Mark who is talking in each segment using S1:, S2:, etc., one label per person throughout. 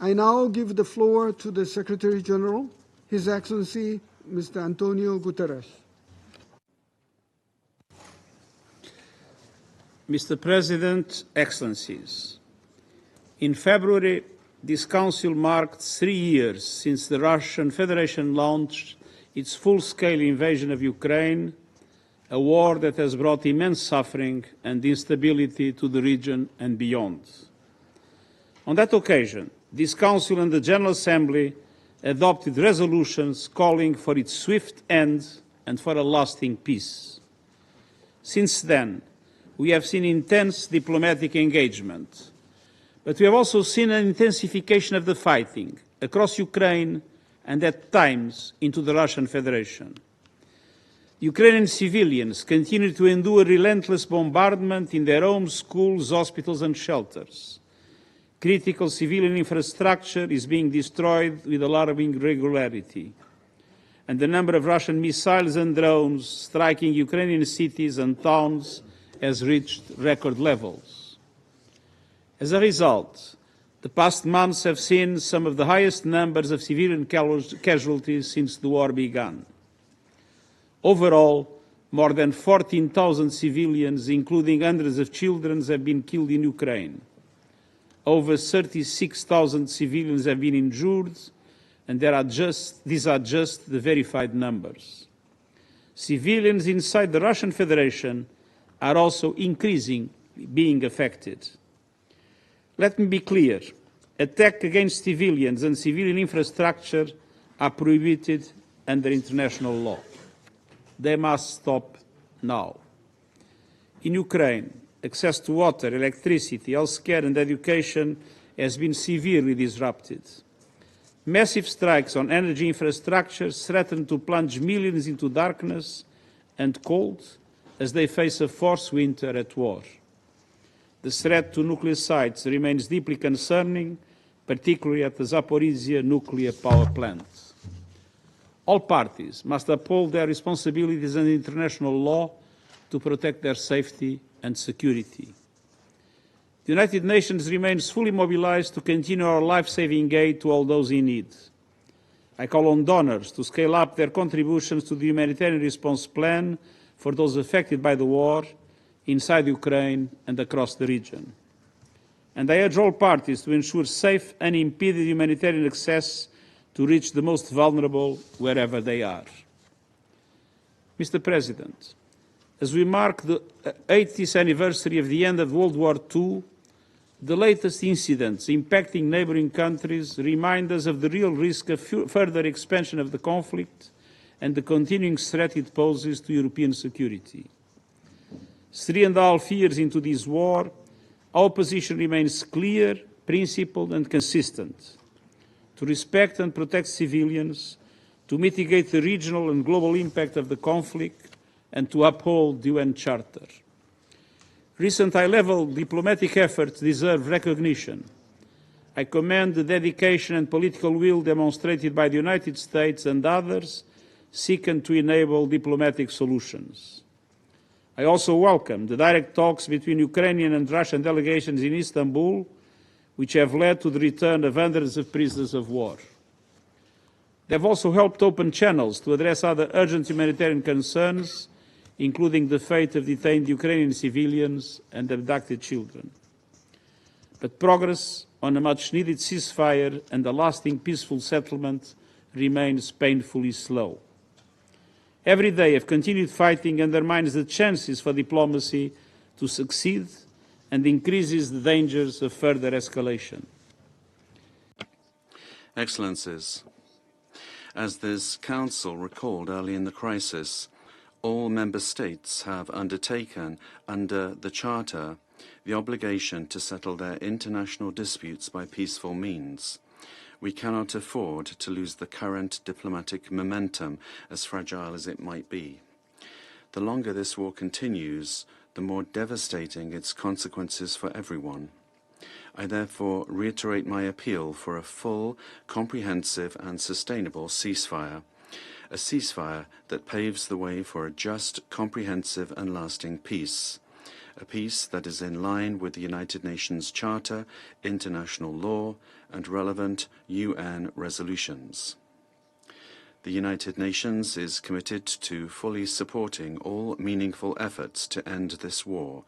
S1: I now give the floor to the Secretary-General, His Excellency, Mr. António Guterres.
S2: Mr. President, Excellencies, in February, this Council marked 3 years since the Russian Federation launched its full-scale invasion of Ukraine, a war that has brought immense suffering and instability to the region and beyond. On that occasion, this Council and the General Assembly adopted resolutions calling for its swift end and for a lasting peace. Since then, we have seen intense diplomatic engagement, but we have also seen an intensification of the fighting across Ukraine and at times into the Russian Federation. Ukrainian civilians continue to endure relentless bombardment in their homes, schools, hospitals and shelters. Critical civilian infrastructure is being destroyed with alarming regularity, and the number of Russian missiles and drones striking Ukrainian cities and towns has reached record levels. As a result, the past months have seen some of the highest numbers of civilian casualties since the war began. Overall, more than 14,000 civilians, including hundreds of children, have been killed in Ukraine. Over 36,000 civilians have been injured, and these are just the verified numbers. Civilians inside the Russian Federation are also increasingly being affected. Let me be clear, attacks against civilians and civilian infrastructure are prohibited under international law. They must stop now. In Ukraine, access to water, electricity, healthcare and education has been severely disrupted. Massive strikes on energy infrastructure threaten to plunge millions into darkness and cold as they face a forced winter at war. The threat to nuclear sites remains deeply concerning, particularly at the Zaporizhzhia nuclear power plant. All parties must uphold their responsibilities under international law to protect their safety and security. The United Nations remains fully mobilized to continue our life-saving aid to all those in need. I call on donors to scale up their contributions to the humanitarian response plan for those affected by the war inside Ukraine and across the region. And I urge all parties to ensure safe, unimpeded humanitarian access to reach the most vulnerable wherever they are. Mr. President, as we mark the 80th anniversary of the end of World War II, the latest incidents impacting neighbouring countries remind us of the real risk of further expansion of the conflict and the continuing threat it poses to European security. 3.5 years into this war, our position remains clear, principled and consistent: to respect and protect civilians, to mitigate the regional and global impact of the conflict, and to uphold the UN Charter. Recent high-level diplomatic efforts deserve recognition. I commend the dedication and political will demonstrated by the United States and others seeking to enable diplomatic solutions. I also welcome the direct talks between Ukrainian and Russian delegations in Istanbul, which have led to the return of hundreds of prisoners of war. They have also helped open channels to address other urgent humanitarian concerns, including the fate of detained Ukrainian civilians and abducted children. But progress on a much-needed ceasefire and a lasting peaceful settlement remains painfully slow. Every day of continued fighting undermines the chances for diplomacy to succeed and increases the dangers of further escalation.
S3: Excellencies, as this Council recalled early in the crisis, all Member States have undertaken, under the Charter, the obligation to settle their international disputes by peaceful means. We cannot afford to lose the current diplomatic momentum, as fragile as it might be. The longer this war continues, the more devastating its consequences for everyone. I therefore reiterate my appeal for a full, comprehensive and sustainable ceasefire, a ceasefire that paves the way for a just, comprehensive and lasting peace, a peace that is in line with the United Nations Charter, international law, and relevant UN resolutions. The United Nations is committed to fully supporting all meaningful efforts to end this war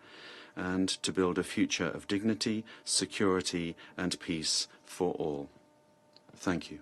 S3: and to build a future of dignity, security, and peace for all. Thank you.